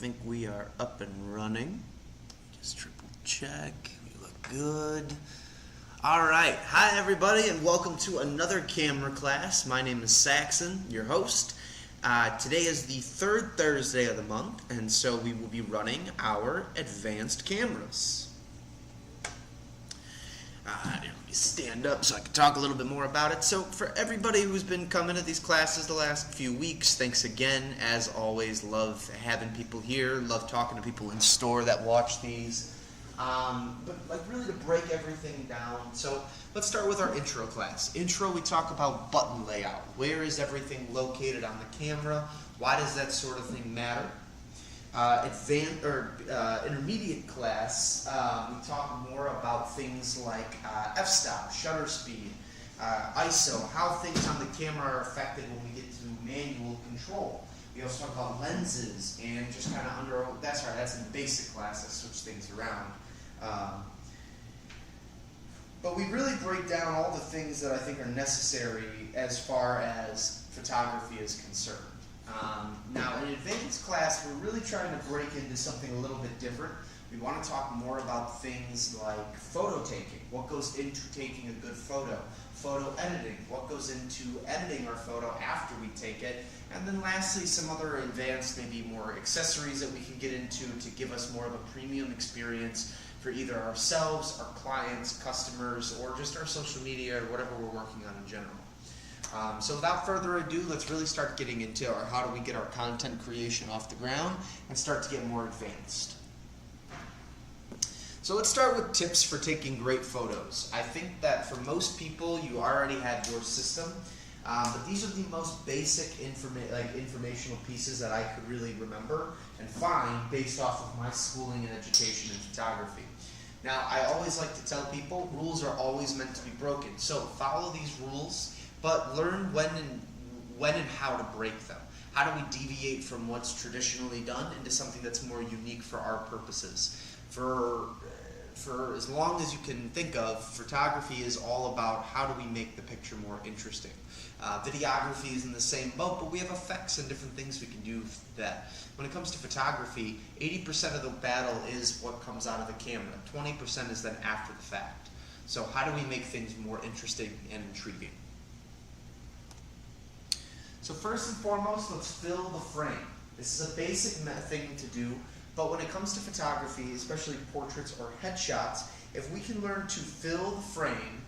think we are up and running. Just triple check. We look good. All right. Hi, everybody, and welcome to another camera class. My name is Saxon, your host. Today is the third Thursday of the month, and so we will be running our advanced cameras. Let me stand up so I can talk a little bit more about it. So for everybody who's been coming to these classes the last few weeks, thanks again. As always, love having people here, love talking to people in store that watch these. But like really to break everything down, so let's start with our intro class. Intro, we talk about button layout. Where is everything located on the camera? Why does that sort of thing matter? Intermediate class, we talk more about things like f-stop, shutter speed, ISO, how things on the camera are affected when we get to manual control. We also talk about lenses and just kind of that's in basic class. I switch things around. But we really break down all the things that I think are necessary as far as photography is concerned. Now, in advanced class, we're really trying to break into something a little bit different. We want to talk more about things like photo taking, what goes into taking a good photo, photo editing, what goes into editing our photo after we take it, and then lastly, some other advanced, maybe more accessories that we can get into to give us more of a premium experience for either ourselves, our clients, customers, or just our social media or whatever we're working on in general. So without further ado, let's really start getting into how do we get our content creation off the ground and start to get more advanced. So let's start with tips for taking great photos. I think that for most people, you already have your system, but these are the most basic informational pieces that I could really remember and find based off of my schooling and education in photography. Now, I always like to tell people rules are always meant to be broken. So follow these rules, but learn when and how to break them. How do we deviate from what's traditionally done into something that's more unique for our purposes? For as long as you can think of, photography is all about how do we make the picture more interesting. Videography is in the same boat, but we have effects and different things we can do for that. When it comes to photography, 80% of the battle is what comes out of the camera. 20% is then after the fact. So how do we make things more interesting and intriguing? So first and foremost, let's fill the frame. This is a basic thing to do, but when it comes to photography, especially portraits or headshots, if we can learn to fill the frame,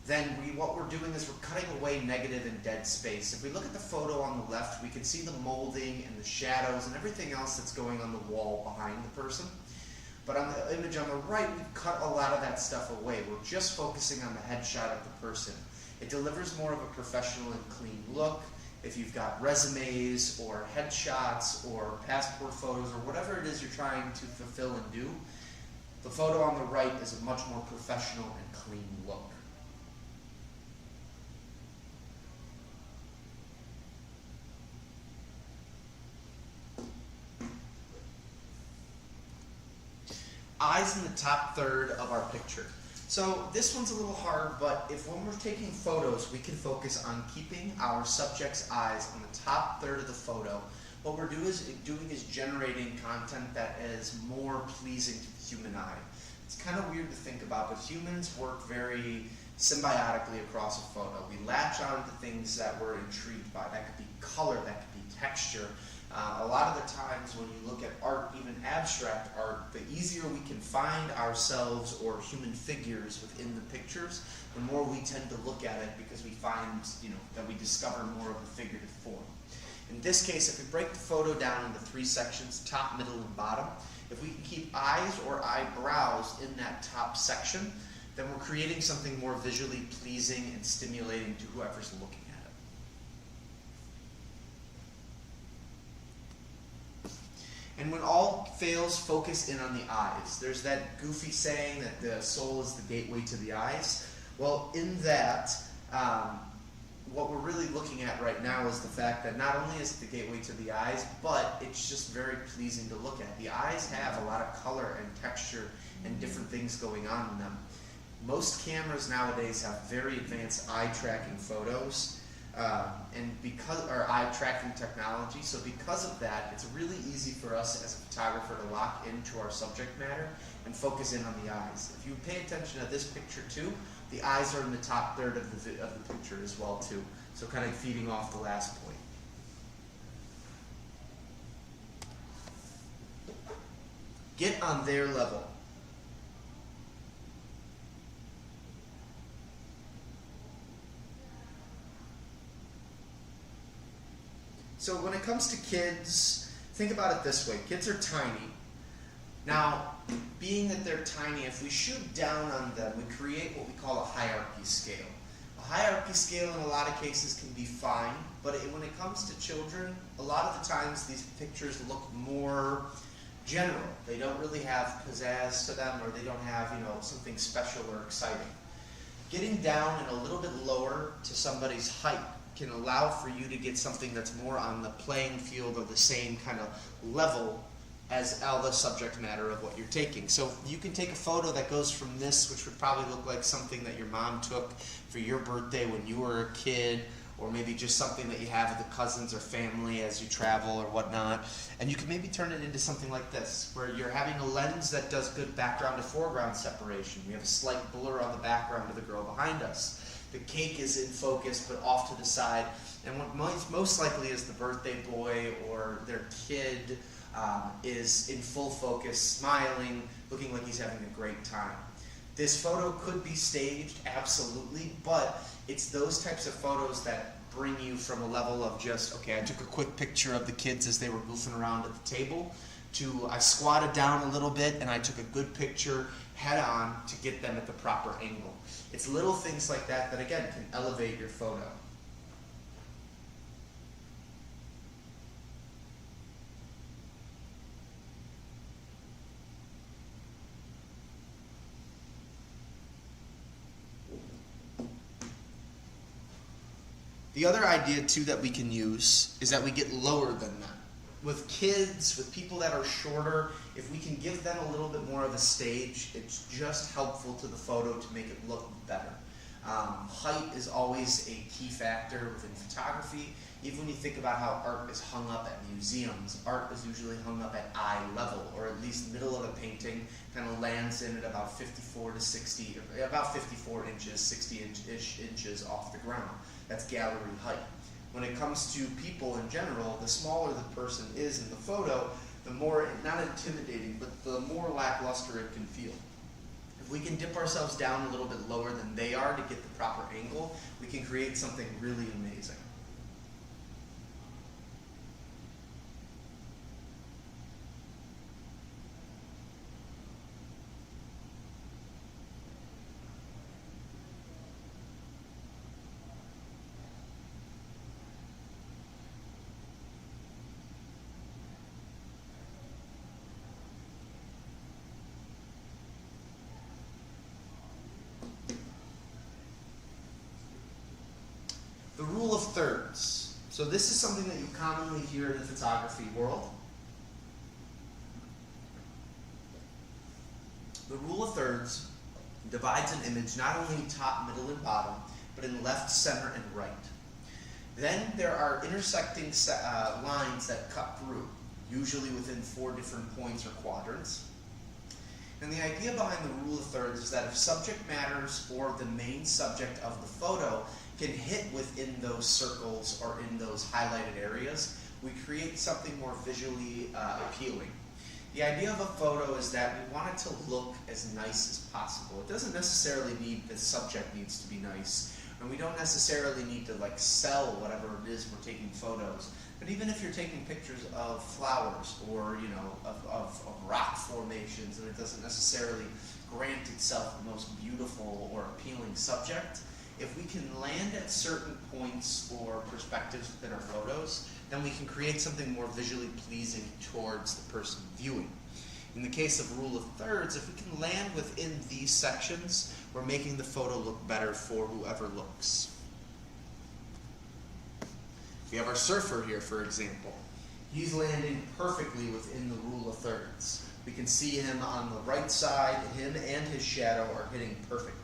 then what we're doing is we're cutting away negative and dead space. If we look at the photo on the left, we can see the molding and the shadows and everything else that's going on the wall behind the person. But on the image on the right, we've cut a lot of that stuff away. We're just focusing on the headshot of the person. It delivers more of a professional and clean look. If you've got resumes or headshots or passport photos or whatever it is you're trying to fulfill and do, the photo on the right is a much more professional and clean look. Eyes in the top third of our picture. So this one's a little hard, but when we're taking photos, we can focus on keeping our subject's eyes on the top third of the photo. What we're doing is generating content that is more pleasing to the human eye. It's kind of weird to think about, but humans work very symbiotically across a photo. We latch on to things that we're intrigued by. That could be color, that could be texture. A lot of the times when you look at art, even abstract art, the easier we can find ourselves or human figures within the pictures, the more we tend to look at it because we find, that we discover more of a figurative form. In this case, if we break the photo down into 3 sections, top, middle, and bottom, if we can keep eyes or eyebrows in that top section, then we're creating something more visually pleasing and stimulating to whoever's looking at it. And when all fails, focus in on the eyes. There's that goofy saying that the soul is the gateway to the eyes. Well, in that, what we're really looking at right now is the fact that not only is it the gateway to the eyes, but it's just very pleasing to look at. The eyes have a lot of color and texture and different things going on in them. Most cameras nowadays have very advanced eye tracking photos. or eye tracking technology. So because of that, it's really easy for us as a photographer to lock into our subject matter and focus in on the eyes. If you pay attention to this picture too, the eyes are in the top third of the picture as well too. So kind of feeding off the last point. Get on their level. So when it comes to kids, think about it this way. Kids are tiny. Now, being that they're tiny, if we shoot down on them, we create what we call a hierarchy scale. A hierarchy scale in a lot of cases can be fine, but when it comes to children, a lot of the times these pictures look more general. They don't really have pizzazz to them, or they don't have, something special or exciting. Getting down and a little bit lower to somebody's height can allow for you to get something that's more on the playing field or the same kind of level as all the subject matter of what you're taking. So you can take a photo that goes from this, which would probably look like something that your mom took for your birthday when you were a kid, or maybe just something that you have with the cousins or family as you travel or whatnot. And you can maybe turn it into something like this, where you're having a lens that does good background to foreground separation. We have a slight blur on the background of the girl behind us. The cake is in focus but off to the side, and what most likely is the birthday boy or their kid is in full focus, smiling, looking like he's having a great time. This photo could be staged, absolutely, but it's those types of photos that bring you from a level of just, okay, I took a quick picture of the kids as they were goofing around at the table, to I squatted down a little bit and I took a good picture head on to get them at the proper angle. It's little things like that that, again, can elevate your photo. The other idea, too, that we can use is that we get lower than them. With kids, with people that are shorter, if we can give them a little bit more of a stage, it's just helpful to the photo to make it look better. Height is always a key factor within photography. Even when you think about how art is hung up at museums, art is usually hung up at eye level, or at least middle of a painting kind of lands in at about 54 to 60, about 54 inches, 60-ish inches off the ground. That's gallery height. When it comes to people in general, the smaller the person is in the photo, the more, not intimidating, but the more lackluster it can feel. If we can dip ourselves down a little bit lower than they are to get the proper angle, we can create something really amazing. The rule of thirds. So this is something that you commonly hear in the photography world. The rule of thirds divides an image not only top, middle, and bottom, but in left, center, and right. Then there are intersecting lines that cut through, usually within 4 different points or quadrants. And the idea behind the rule of thirds is that if subject matters or the main subject of the photo can hit within those circles or in those highlighted areas, we create something more visually appealing. The idea of a photo is that we want it to look as nice as possible. It doesn't necessarily need, the subject needs to be nice, and we don't necessarily need to sell whatever it is we're taking photos. But even if you're taking pictures of flowers or of rock formations, and it doesn't necessarily grant itself the most beautiful or appealing subject, if we can land at certain points or perspectives within our photos, then we can create something more visually pleasing towards the person viewing. In the case of rule of thirds, if we can land within these sections, we're making the photo look better for whoever looks. We have our surfer here, for example. He's landing perfectly within the rule of thirds. We can see him on the right side, him and his shadow are hitting perfectly.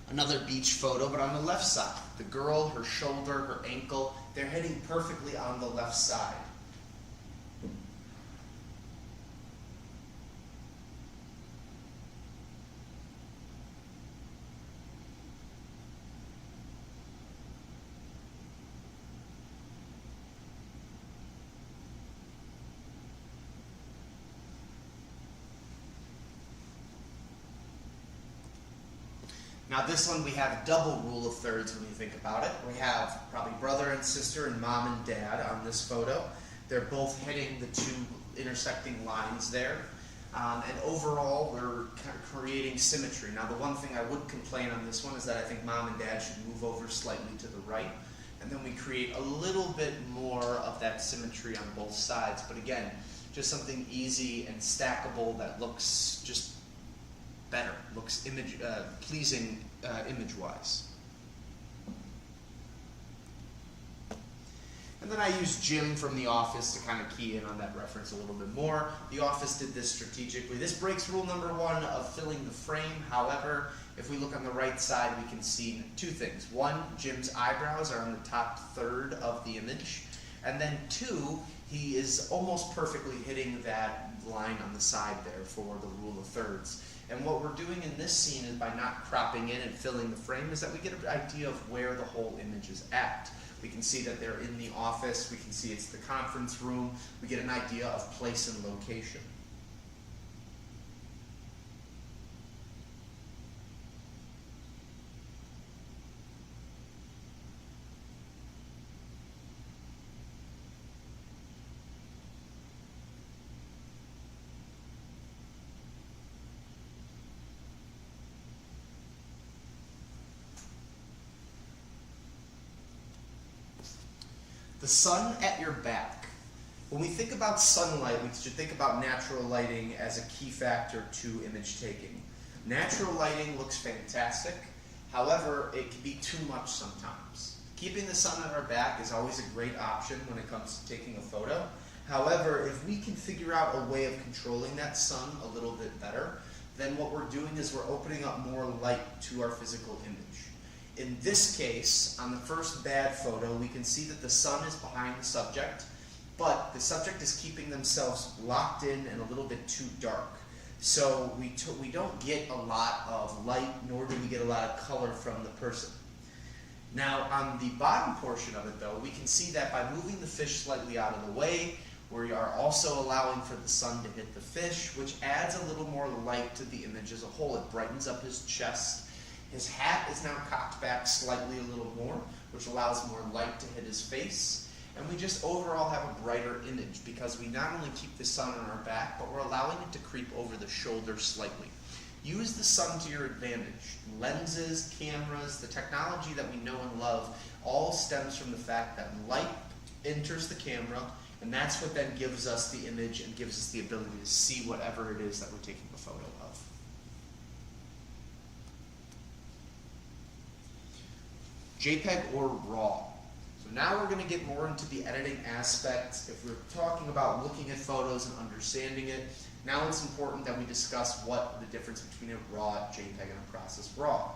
Another beach photo, but on the left side. The girl, her shoulder, her ankle, they're hitting perfectly on the left side. Now this one we have a double rule of thirds when you think about it. We have probably brother and sister and mom and dad on this photo. They're both hitting the two intersecting lines there. And overall we're kind of creating symmetry. Now the one thing I would complain on this one is that I think mom and dad should move over slightly to the right. And then we create a little bit more of that symmetry on both sides. But again, just something easy and stackable that looks just better, looks pleasing image-wise. And then I use Jim from The Office to kind of key in on that reference a little bit more. The Office did this strategically. This breaks rule number one of filling the frame. However, if we look on the right side, we can see two things. One, Jim's eyebrows are on the top third of the image. And then two, he is almost perfectly hitting that line on the side there for the rule of thirds. And what we're doing in this scene is by not cropping in and filling the frame is that we get an idea of where the whole image is at. We can see that they're in the office, we can see it's the conference room, we get an idea of place and location. The sun at your back. When we think about sunlight, we should think about natural lighting as a key factor to image taking. Natural lighting looks fantastic. However, it can be too much sometimes. Keeping the sun at our back is always a great option when it comes to taking a photo. However, if we can figure out a way of controlling that sun a little bit better, then what we're doing is we're opening up more light to our physical image. In this case, on the first bad photo, we can see that the sun is behind the subject, but the subject is keeping themselves locked in and a little bit too dark. So we don't get a lot of light, nor do we get a lot of color from the person. Now, on the bottom portion of it, though, we can see that by moving the fish slightly out of the way, we are also allowing for the sun to hit the fish, which adds a little more light to the image as a whole. It brightens up his chest. His hat is now cocked back slightly a little more, which allows more light to hit his face. And we just overall have a brighter image because we not only keep the sun on our back, but we're allowing it to creep over the shoulder slightly. Use the sun to your advantage. Lenses, cameras, the technology that we know and love all stems from the fact that light enters the camera, and that's what then gives us the image and gives us the ability to see whatever it is that we're taking a photo of. JPEG or RAW. So now we're going to get more into the editing aspect. If we're talking about looking at photos and understanding it, now it's important that we discuss what the difference between a RAW JPEG and a process RAW.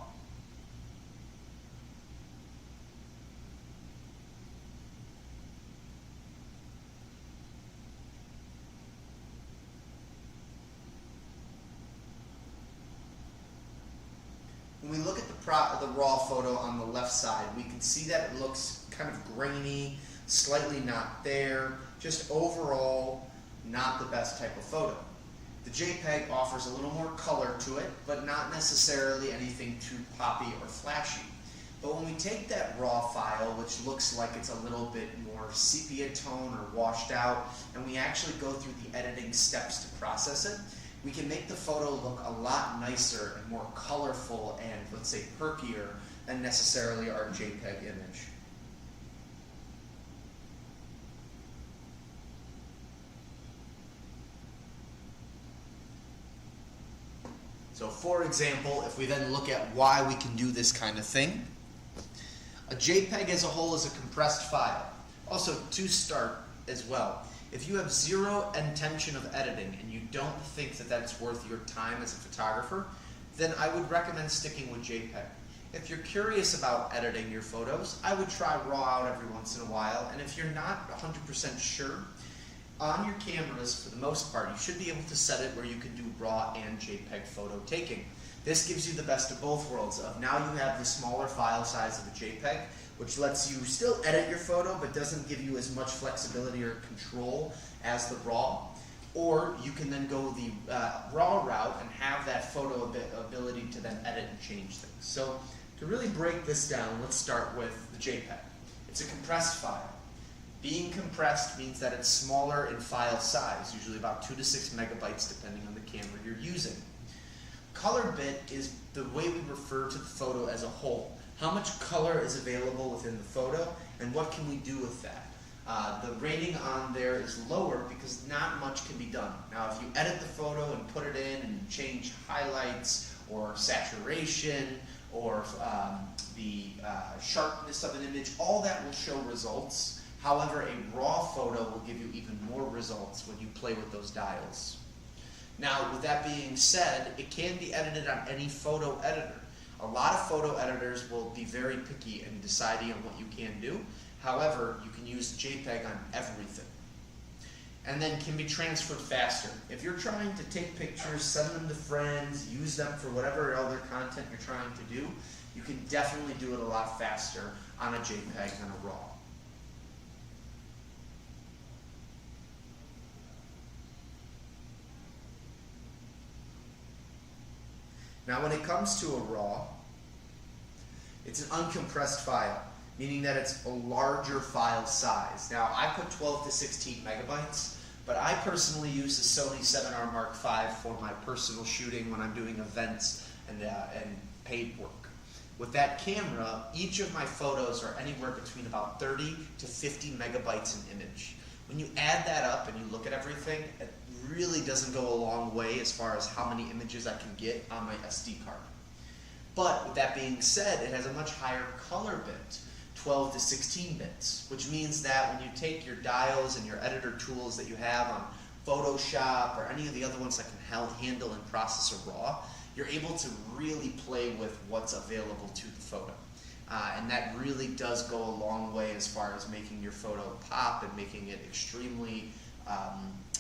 When we look at the raw photo on the left side, we can see that it looks kind of grainy, slightly not there, just overall not the best type of photo. The JPEG offers a little more color to it, but not necessarily anything too poppy or flashy. But when we take that raw file, which looks like it's a little bit more sepia tone or washed out, and we actually go through the editing steps to process it, we can make the photo look a lot nicer and more colorful and, let's say, perkier than necessarily our JPEG image. So for example, if we then look at why we can do this kind of thing, a JPEG as a whole is a compressed file. Also, to start as well, if you have zero intention of editing and you don't think that that's worth your time as a photographer, then I would recommend sticking with JPEG. If you're curious about editing your photos, I would try RAW out every once in a while, and if you're not 100% sure, on your cameras, for the most part, you should be able to set it where you can do RAW and JPEG photo taking. This gives you the best of both worlds. Of now you have the smaller file size of a JPEG, which lets you still edit your photo, but doesn't give you as much flexibility or control as the RAW. Or you can then go the RAW route and have that photo ability to then edit and change things. So to really break this down, let's start with the JPEG. It's a compressed file. Being compressed means that it's smaller in file size, usually about 2 to 6 megabytes depending on the camera you're using. Color bit is the way we refer to the photo as a whole. How much color is available within the photo, and what can we do with that? The rating on there is lower because not much can be done. Now if you edit the photo and put it in and change highlights or saturation or the sharpness of an image, all that will show results. However, a RAW photo will give you even more results when you play with those dials. Now, with that being said, it can be edited on any photo editor. A lot of photo editors will be very picky in deciding on what you can do. However, you can use JPEG on everything. And then can be transferred faster. If you're trying to take pictures, send them to friends, use them for whatever other content you're trying to do, you can definitely do it a lot faster on a JPEG than a RAW. Now when it comes to a RAW, it's an uncompressed file, meaning that it's a larger file size. Now I put 12 to 16 megabytes, but I personally use the Sony 7R Mark V for my personal shooting when I'm doing events and paid work. With that camera, each of my photos are anywhere between about 30 to 50 megabytes an image. When you add that up and you look at everything, it really doesn't go a long way as far as how many images I can get on my SD card. But with that being said, it has a much higher color bit, 12 to 16 bits, which means that when you take your dials and your editor tools that you have on Photoshop or any of the other ones that can handle and process a RAW, you're able to really play with what's available to the photo. And that really does go a long way as far as making your photo pop and making it extremely,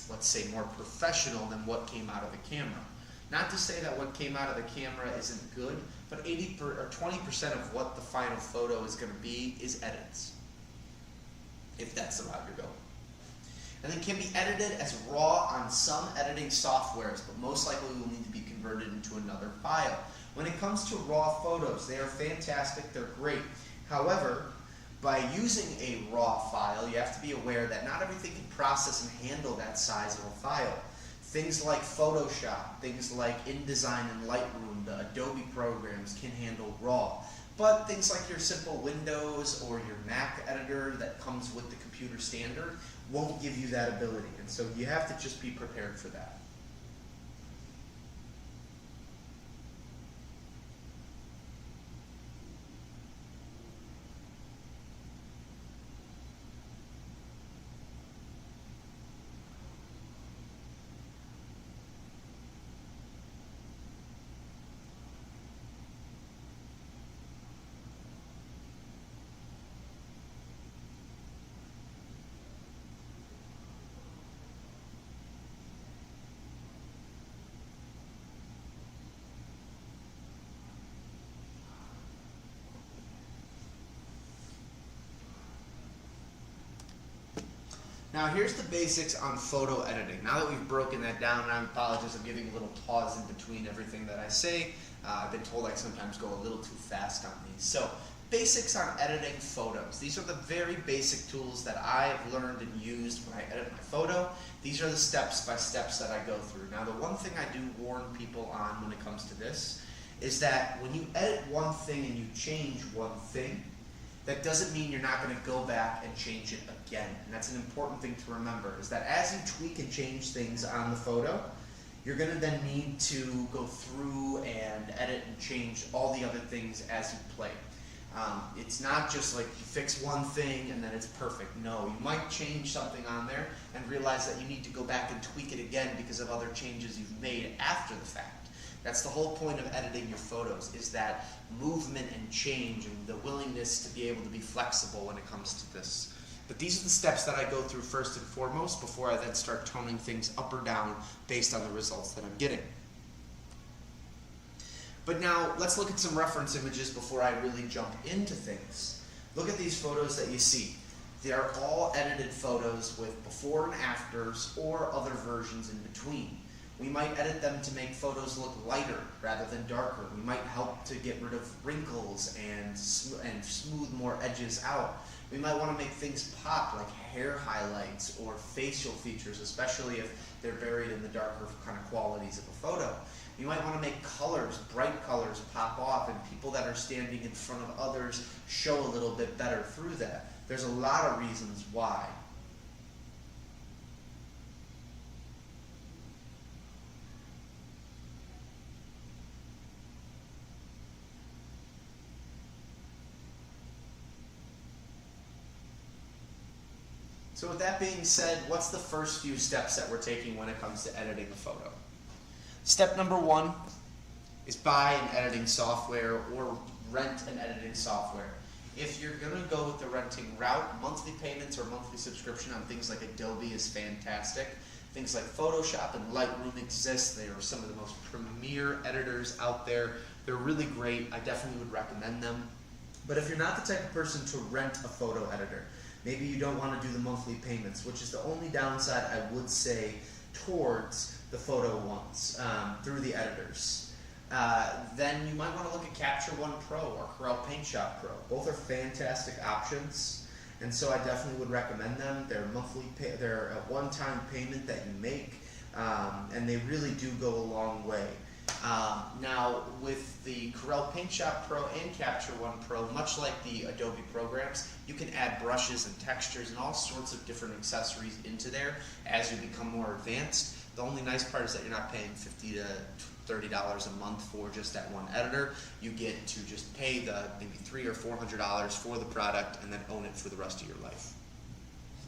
let's say, more professional than what came out of the camera. Not to say that what came out of the camera isn't good, but 80 or 20% of what the final photo is going to be is edits, if that's the route you're going. And then can be edited as RAW on some editing softwares, but most likely will need to be converted into another file. When it comes to RAW photos, they are fantastic, they're great. However, by using a RAW file, you have to be aware that not everything can process and handle that size of a file. Things like Photoshop, things like InDesign and Lightroom, the Adobe programs can handle RAW. But things like your simple Windows or your Mac editor that comes with the computer standard won't give you that ability. And so you have to just be prepared for that. Now here's the basics on photo editing. Now that we've broken that down, and I apologize, I'm giving a little pause in between everything that I say. I've been told I sometimes go a little too fast on these. So, basics on editing photos. These are the very basic tools that I have learned and used when I edit my photo. These are the steps by steps that I go through. Now the one thing I do warn people on when it comes to this is that when you edit one thing and you change one thing, that doesn't mean you're not going to go back and change it again. And that's an important thing to remember, is that as you tweak and change things on the photo, you're going to then need to go through and edit and change all the other things as you play. It's not just like you fix one thing and then it's perfect. No, you might change something on there and realize that you need to go back and tweak it again because of other changes you've made after the fact. That's the whole point of editing your photos, is that movement and change and the willingness to be able to be flexible when it comes to this. But these are the steps that I go through first and foremost before I then start toning things up or down based on the results that I'm getting. But now let's look at some reference images before I really jump into things. Look at these photos that you see. They are all edited photos with before and afters or other versions in between. We might edit them to make photos look lighter rather than darker. We might help to get rid of wrinkles and smooth more edges out. We might want to make things pop, like hair highlights or facial features, especially if they're buried in the darker kind of qualities of a photo. You might want to make colors, bright colors, pop off, and people that are standing in front of others show a little bit better through that. There's a lot of reasons why. So with that being said, what's the first few steps that we're taking when it comes to editing a photo? Step number one is buy an editing software or rent an editing software. If you're going to go with the renting route, monthly payments or monthly subscription on things like Adobe is fantastic. Things like Photoshop and Lightroom exist. They are some of the most premier editors out there. They're really great. I definitely would recommend them. But if you're not the type of person to rent a photo editor, maybe you don't want to do the monthly payments, which is the only downside I would say towards the photo ones through the editors. Then you might want to look at Capture One Pro or Corel Paint Shop Pro. Both are fantastic options, and so I definitely would recommend them. They're they're a one-time payment that you make, and they really do go a long way. Now, with the Corel Paint Shop Pro and Capture One Pro, much like the Adobe programs, you can add brushes and textures and all sorts of different accessories into there as you become more advanced. The only nice part is that you're not paying $50 to $30 a month for just that one editor. You get to just pay the maybe $300 or $400 for the product and then own it for the rest of your life.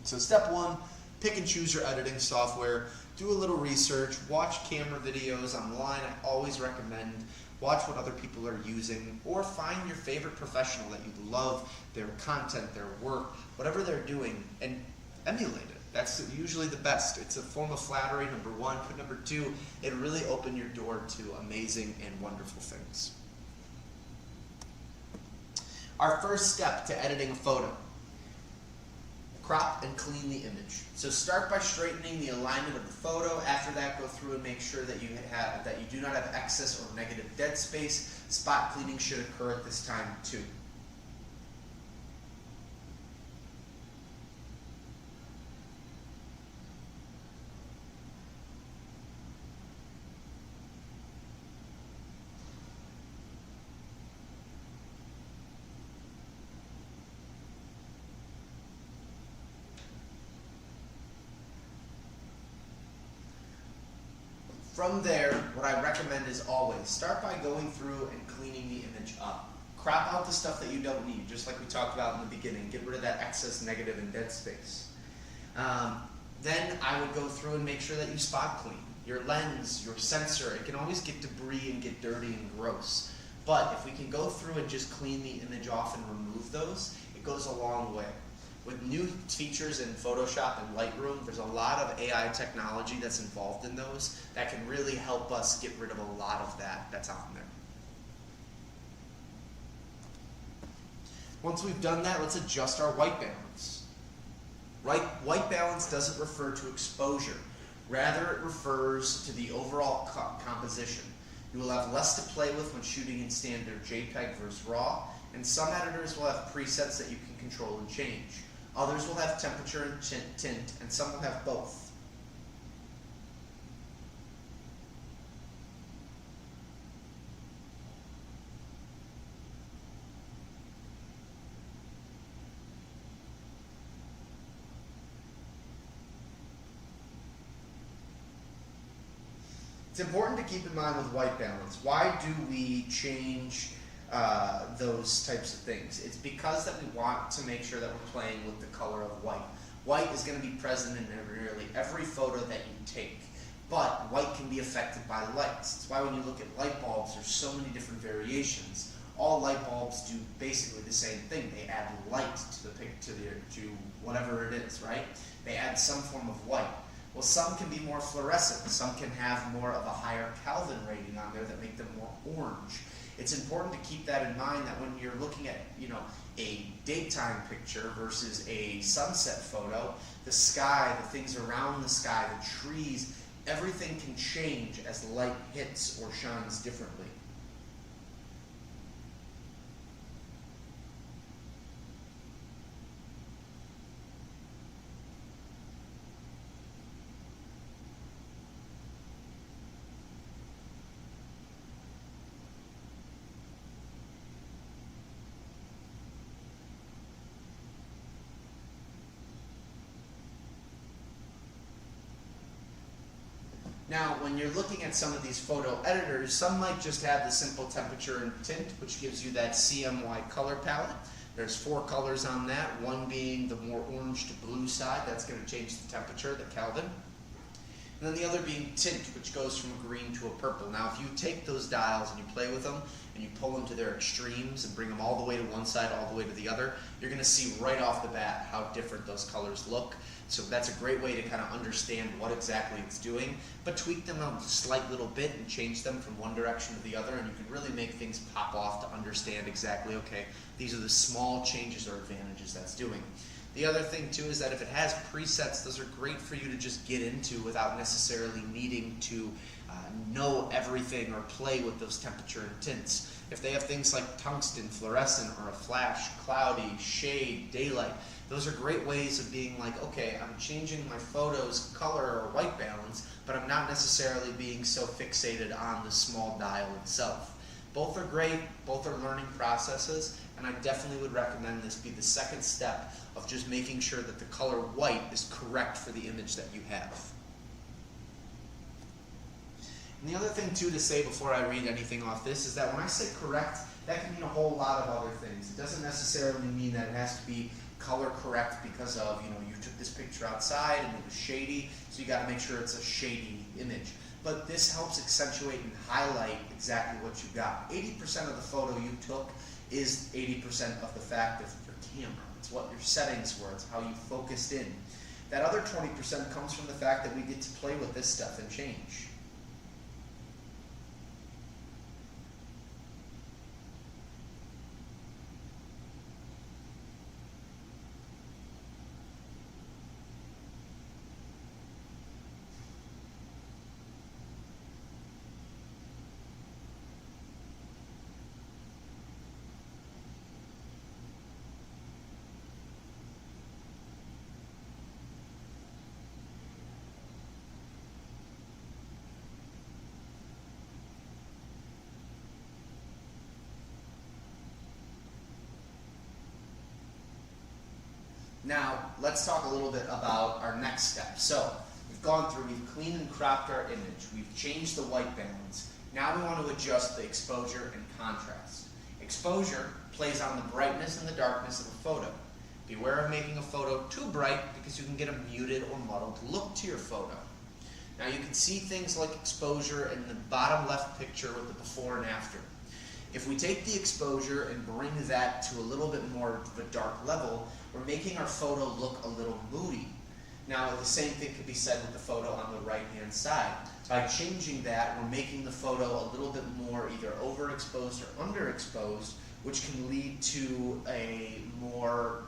So step one, pick and choose your editing software. Do a little research, watch camera videos online. I always recommend watch what other people are using, or find your favorite professional that you love, their content, their work, whatever they're doing, and emulate it. That's usually the best. It's a form of flattery, number one. But number two, it'll really open your door to amazing and wonderful things. Our first step to editing a photo: crop and clean the image. So start by straightening the alignment of the photo. After that, go through and make sure that you do not have excess or negative dead space. Spot cleaning should occur at this time too. From there, what I recommend is always start by going through and cleaning the image up. Crop out the stuff that you don't need, just like we talked about in the beginning. Get rid of that excess negative and dead space. Then I would go through and make sure that you spot clean. Your lens, your sensor, it can always get debris and get dirty and gross. But if we can go through and just clean the image off and remove those, it goes a long way. With new features in Photoshop and Lightroom, there's a lot of AI technology that's involved in those that can really help us get rid of a lot of that's on there. Once we've done that, let's adjust our white balance. White balance doesn't refer to exposure. Rather, it refers to the overall composition. You will have less to play with when shooting in standard JPEG versus RAW, and some editors will have presets that you can control and change. Others will have temperature and tint, and some will have both. It's important to keep in mind with white balance. Why do we change those types of things? It's because that we want to make sure that we're playing with the color of white. White is going to be present in nearly every photo that you take. but white can be affected by lights. That's why when you look at light bulbs, there's so many different variations. All light bulbs do basically the same thing. They add light to whatever it is, right? They add some form of white. Well, some can be more fluorescent. Some can have more of a higher Kelvin rating on there that make them more orange. It's important to keep that in mind, that when you're looking at, a daytime picture versus a sunset photo, the sky, the things around the sky, the trees, everything can change as light hits or shines differently. Now, when you're looking at some of these photo editors, some might just have the simple temperature and tint, which gives you that CMY color palette. There's 4 colors on that, one being the more orange to blue side. That's going to change the temperature, the Kelvin. And then the other being tint, which goes from a green to a purple. Now, if you take those dials and you play with them, and you pull them to their extremes and bring them all the way to one side, all the way to the other, you're going to see right off the bat how different those colors look. So that's a great way to kind of understand what exactly it's doing, but tweak them a slight little bit and change them from one direction to the other, and you can really make things pop off to understand exactly, okay, these are the small changes or advantages that's doing. The other thing too is that if it has presets, those are great for you to just get into without necessarily needing to know everything or play with those temperature and tints. If they have things like tungsten, fluorescent, or a flash, cloudy, shade, daylight, those are great ways of being like, okay, I'm changing my photo's color or white balance, but I'm not necessarily being so fixated on the small dial itself. Both are great, both are learning processes, and I definitely would recommend this be the second step of just making sure that the color white is correct for the image that you have. And the other thing too to say before I read anything off this is that when I say correct, that can mean a whole lot of other things. It doesn't necessarily mean that it has to be color correct because of, you took this picture outside and it was shady, so you got to make sure it's a shady image. But this helps accentuate and highlight exactly what you got. 80% of the photo you took is 80% of the fact of your camera. It's what your settings were. It's how you focused in. That other 20% comes from the fact that we get to play with this stuff and change. Now, let's talk a little bit about our next step. So, we've gone through, we've cleaned and cropped our image, we've changed the white balance. Now we want to adjust the exposure and contrast. Exposure plays on the brightness and the darkness of a photo. Beware of making a photo too bright because you can get a muted or muddled look to your photo. Now you can see things like exposure in the bottom left picture with the before and after. If we take the exposure and bring that to a little bit more of a dark level, we're making our photo look a little moody. Now, the same thing could be said with the photo on the right-hand side. By changing that, we're making the photo a little bit more either overexposed or underexposed, which can lead to a more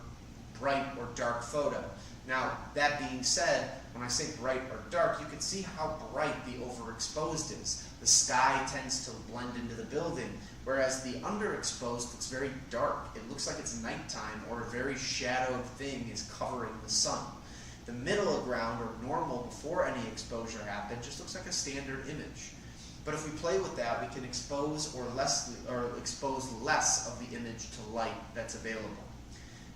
bright or dark photo. Now, that being said, when I say bright or dark, you can see how bright the overexposed is. The sky tends to blend into the building, whereas the underexposed looks very dark. It looks like it's nighttime or a very shadowed thing is covering the sun. The middle ground, or normal before any exposure happened, just looks like a standard image. But if we play with that, we can expose expose less of the image to light that's available.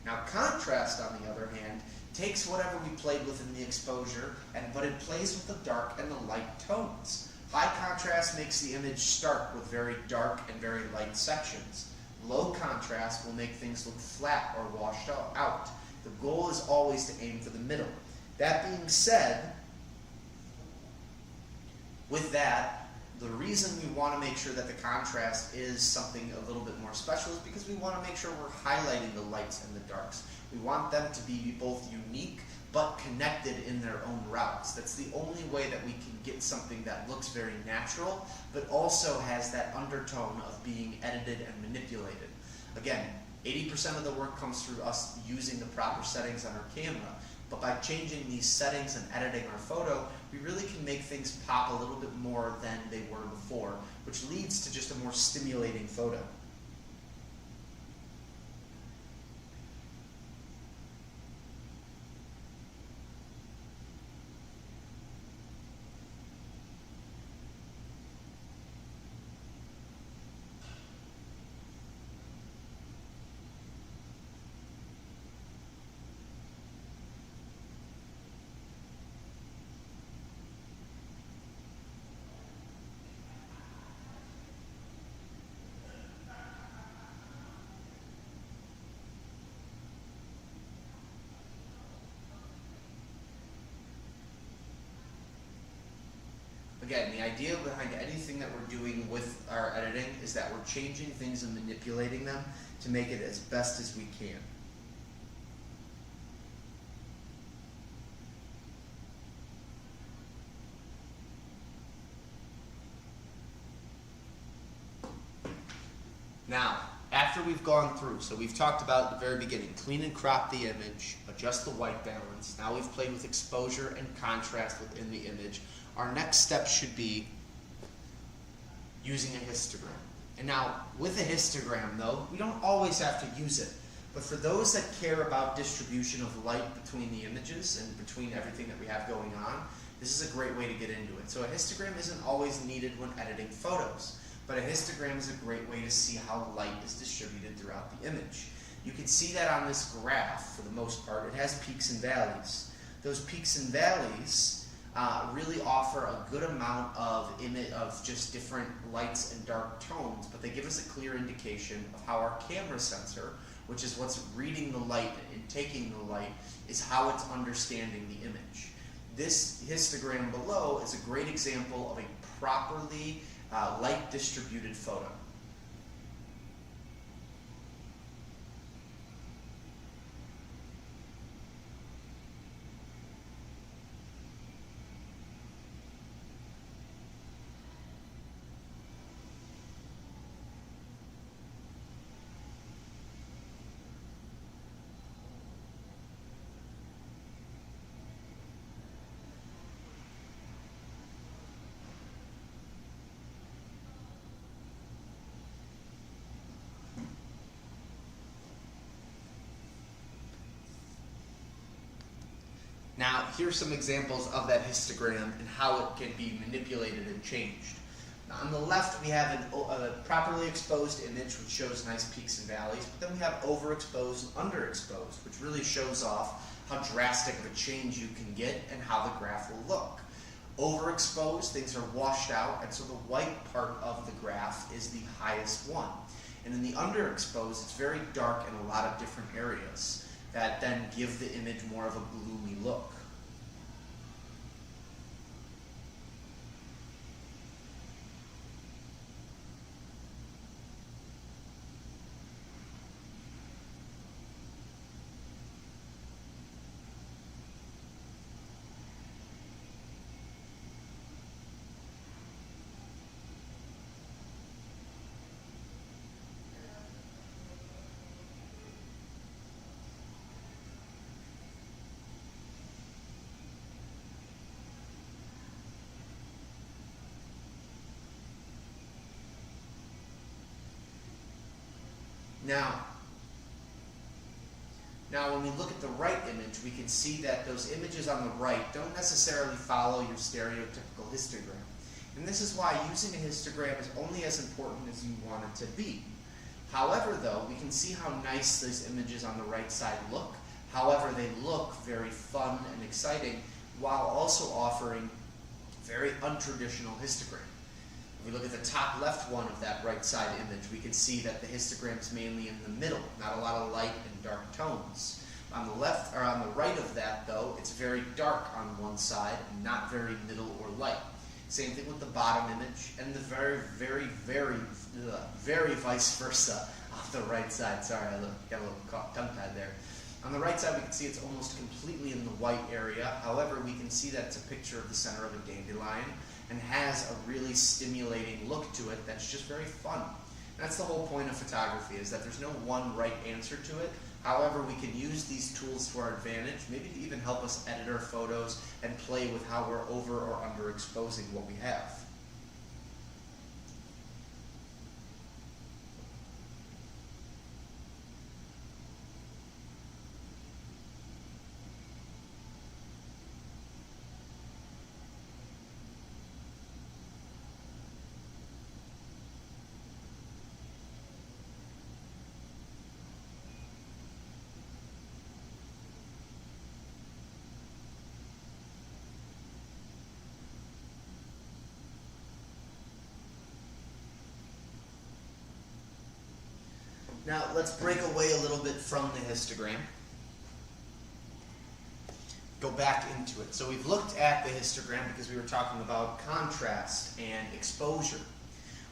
Now, contrast, on the other hand, takes whatever we played with in the exposure, but it plays with the dark and the light tones. High contrast makes the image stark with very dark and very light sections. Low contrast will make things look flat or washed out. The goal is always to aim for the middle. That being said, With that, the reason we want to make sure that the contrast is something a little bit more special is because we want to make sure we're highlighting the lights and the darks. We want them to be both unique but connected in their own routes. That's the only way that we can get something that looks very natural, but also has that undertone of being edited and manipulated. Again, 80% of the work comes through us using the proper settings on our camera, but by changing these settings and editing our photo, we really can make things pop a little bit more than they were before, which leads to just a more stimulating photo. Again, the idea behind anything that we're doing with our editing is that we're changing things and manipulating them to make it as best as we can. Now, after we've gone through, so we've talked about at the very beginning, clean and crop the image, adjust the white balance. Now we've played with exposure and contrast within the image. Our next step should be using a histogram. And now, with a histogram though, we don't always have to use it. But for those that care about distribution of light between the images and between everything that we have going on, this is a great way to get into it. So a histogram isn't always needed when editing photos, but a histogram is a great way to see how light is distributed throughout the image. You can see that on this graph, for the most part, it has peaks and valleys. Those peaks and valleys really offer a good amount of just different lights and dark tones, but they give us a clear indication of how our camera sensor, which is what's reading the light and taking the light, is how it's understanding the image. This histogram below is a great example of a properly light distributed photo. Now, here's some examples of that histogram and how it can be manipulated and changed. Now, on the left, we have a properly exposed image, which shows nice peaks and valleys, but then we have overexposed and underexposed, which really shows off how drastic of a change you can get and how the graph will look. Overexposed, things are washed out, and so the white part of the graph is the highest one. And in the underexposed, it's very dark in a lot of different areas that then give the image more of a gloomy look. Now when we look at the right image, we can see that those images on the right don't necessarily follow your stereotypical histogram. And this is why using a histogram is only as important as you want it to be. However, though, we can see how nice those images on the right side look. However, they look very fun and exciting while also offering very untraditional histogram. If we look at the top left one of that right side image, we can see that the histogram is mainly in the middle, not a lot of light and dark tones. On the left, or on the right of that though, it's very dark on one side and not very middle or light. Same thing with the bottom image, and the very vice versa on the right side. Sorry, I got a little tongue-tied there. On the right side, we can see it's almost completely in the white area. However, we can see that it's a picture of the center of a dandelion and has a really stimulating look to it that's just very fun. That's the whole point of photography, is that there's no one right answer to it. However, we can use these tools to our advantage, maybe to even help us edit our photos and play with how we're over or underexposing what we have. Now, let's break away a little bit from the histogram. Go back into it. So we've looked at the histogram because we were talking about contrast and exposure.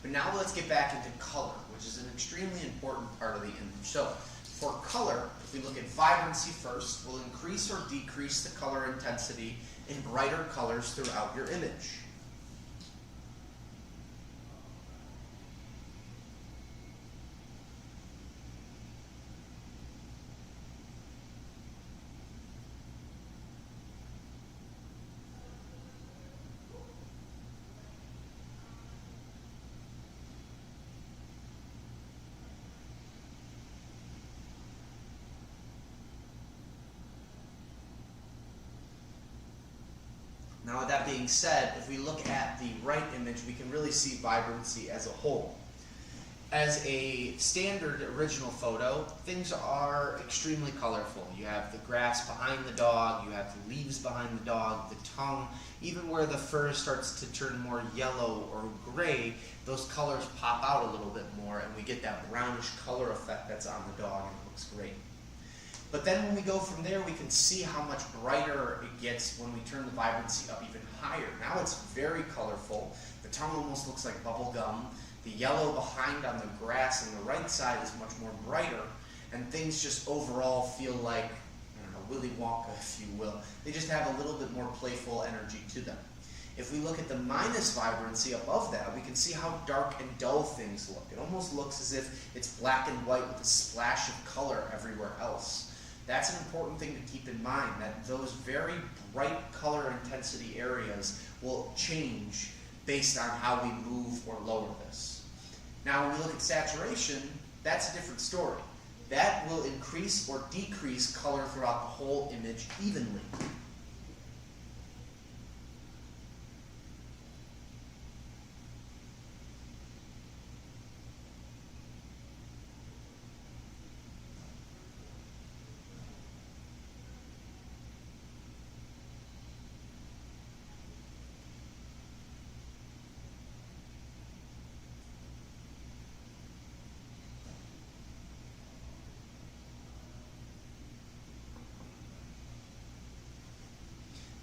But now let's get back into color, which is an extremely important part of the image. So for color, if we look at vibrancy first, we'll increase or decrease the color intensity in brighter colors throughout your image. Now, with that being said, if we look at the right image, we can really see vibrancy as a whole. As a standard original photo, things are extremely colorful. You have the grass behind the dog, you have the leaves behind the dog, the tongue, even where the fur starts to turn more yellow or gray, those colors pop out a little bit more and we get that brownish color effect that's on the dog, and it looks great. But then when we go from there, we can see how much brighter it gets when we turn the vibrancy up even higher. Now it's very colorful. The tongue almost looks like bubble gum. The yellow behind on the grass on the right side is much more brighter, and things just overall feel like, I don't know, Willy Wonka, if you will. They just have a little bit more playful energy to them. If we look at the minus vibrancy above that, we can see how dark and dull things look. It almost looks as if it's black and white with a splash of color everywhere else. That's an important thing to keep in mind, that those very bright color intensity areas will change based on how we move or lower this. Now, when we look at saturation, that's a different story. That will increase or decrease color throughout the whole image evenly.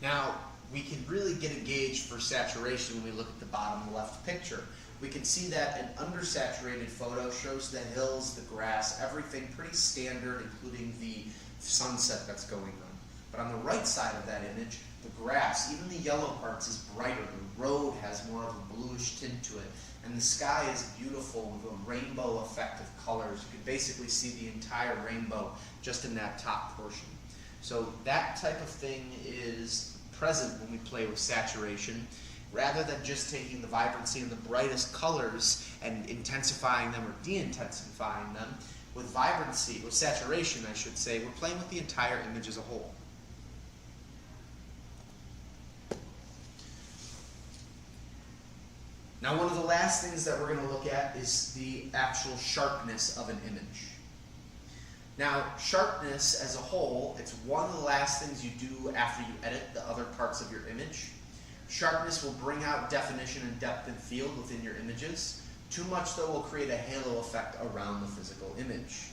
Now, we can really get a gauge for saturation when we look at the bottom left picture. We can see that an undersaturated photo shows the hills, the grass, everything pretty standard, including the sunset that's going on. But on the right side of that image, the grass, even the yellow parts, is brighter. The road has more of a bluish tint to it. And the sky is beautiful with a rainbow effect of colors. You can basically see the entire rainbow just in that top portion. So that type of thing is present when we play with saturation. Rather than just taking the vibrancy and the brightest colors and intensifying them or de-intensifying them, with vibrancy, with saturation I should say, we're playing with the entire image as a whole. Now, one of the last things that we're going to look at is the actual sharpness of an image. Now, sharpness as a whole, it's one of the last things you do after you edit the other parts of your image. Sharpness will bring out definition and depth and field within your images. Too much, though, will create a halo effect around the physical image.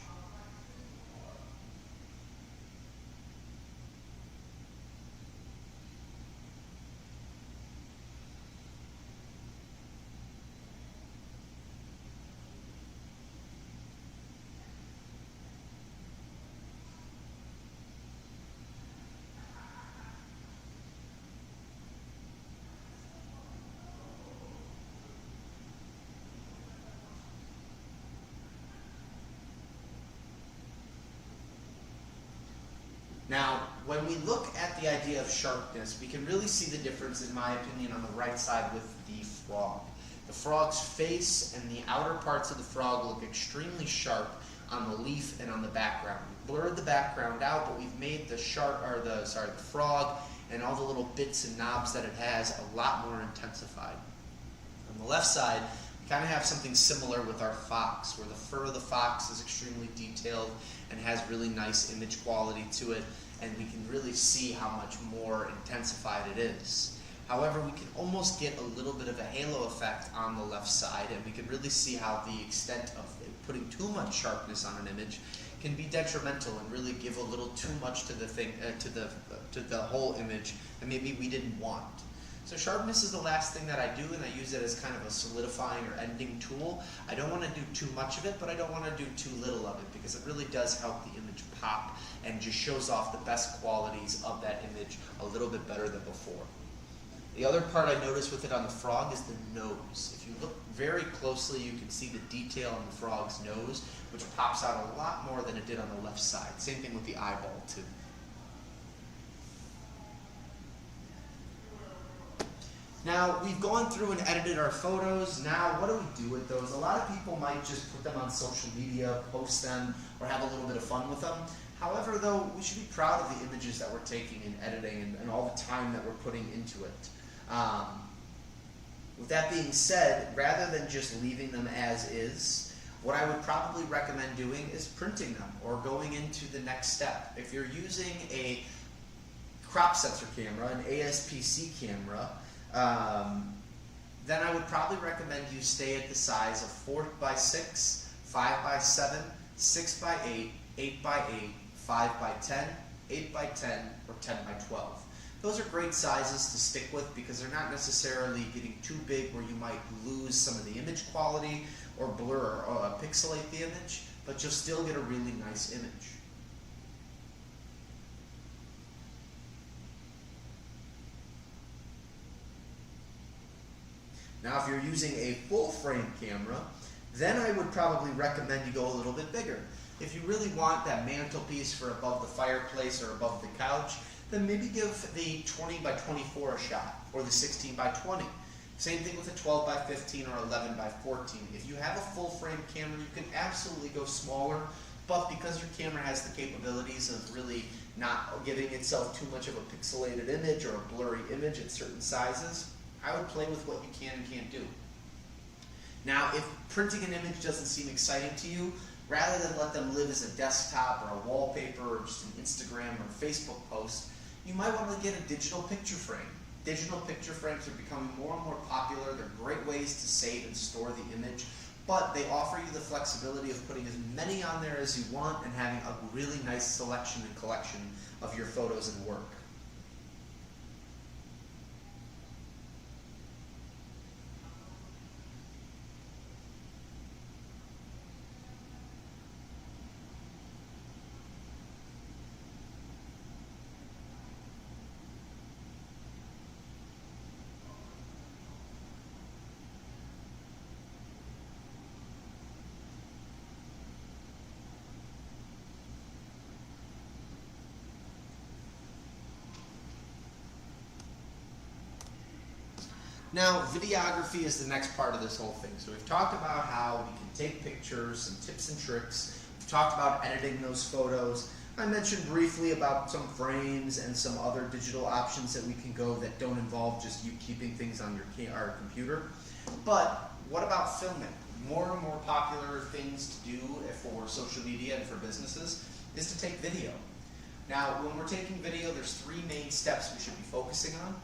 Now, when we look at the idea of sharpness, we can really see the difference, in my opinion, on the right side with the frog. The frog's face and the outer parts of the frog look extremely sharp on the leaf and on the background. We blurred the background out, but we've made the frog and all the little bits and knobs that it has a lot more intensified. On the left side, we kind of have something similar with our fox, where the fur of the fox is extremely detailed and has really nice image quality to it, and we can really see how much more intensified it is. However, we can almost get a little bit of a halo effect on the left side, and we can really see how the extent of putting too much sharpness on an image can be detrimental and really give a little too much to the thing, to the whole image that maybe we didn't want. So sharpness is the last thing that I do, and I use it as kind of a solidifying or ending tool. I don't want to do too much of it, but I don't want to do too little of it, because it really does help the image pop and just shows off the best qualities of that image a little bit better than before. The other part I noticed with it on the frog is the nose. If you look very closely, you can see the detail on the frog's nose, which pops out a lot more than it did on the left side. Same thing with the eyeball, too. Now, we've gone through and edited our photos. Now, what do we do with those? A lot of people might just put them on social media, post them, or have a little bit of fun with them. However, though, we should be proud of the images that we're taking and editing and all the time that we're putting into it. With that being said, rather than just leaving them as is, what I would probably recommend doing is printing them or going into the next step. If you're using a crop sensor camera, an ASPC camera, then I would probably recommend you stay at the size of 4x6, 5x7, 6x8, 8x8, 5x10, 8x10, or 10x12. Those are great sizes to stick with because they're not necessarily getting too big where you might lose some of the image quality or blur or pixelate the image, but you'll still get a really nice image. Now, if you're using a full frame camera, then I would probably recommend you go a little bit bigger. If you really want that mantelpiece for above the fireplace or above the couch, then maybe give the 20x24 a shot, or the 16x20. Same thing with a 12x15 or 11x14. If you have a full frame camera, you can absolutely go smaller, but because your camera has the capabilities of really not giving itself too much of a pixelated image or a blurry image at certain sizes, I would play with what you can and can't do. Now, if printing an image doesn't seem exciting to you, rather than let them live as a desktop or a wallpaper or just an Instagram or Facebook post, you might want to get a digital picture frame. Digital picture frames are becoming more and more popular. They're great ways to save and store the image, but they offer you the flexibility of putting as many on there as you want and having a really nice selection and collection of your photos and work. Now, videography is the next part of this whole thing. So we've talked about how we can take pictures, some tips and tricks. We've talked about editing those photos. I mentioned briefly about some frames and some other digital options that we can go that don't involve just you keeping things on your computer. But what about filming? More and more popular things to do for social media and for businesses is to take video. Now, when we're taking video, there's three main steps we should be focusing on.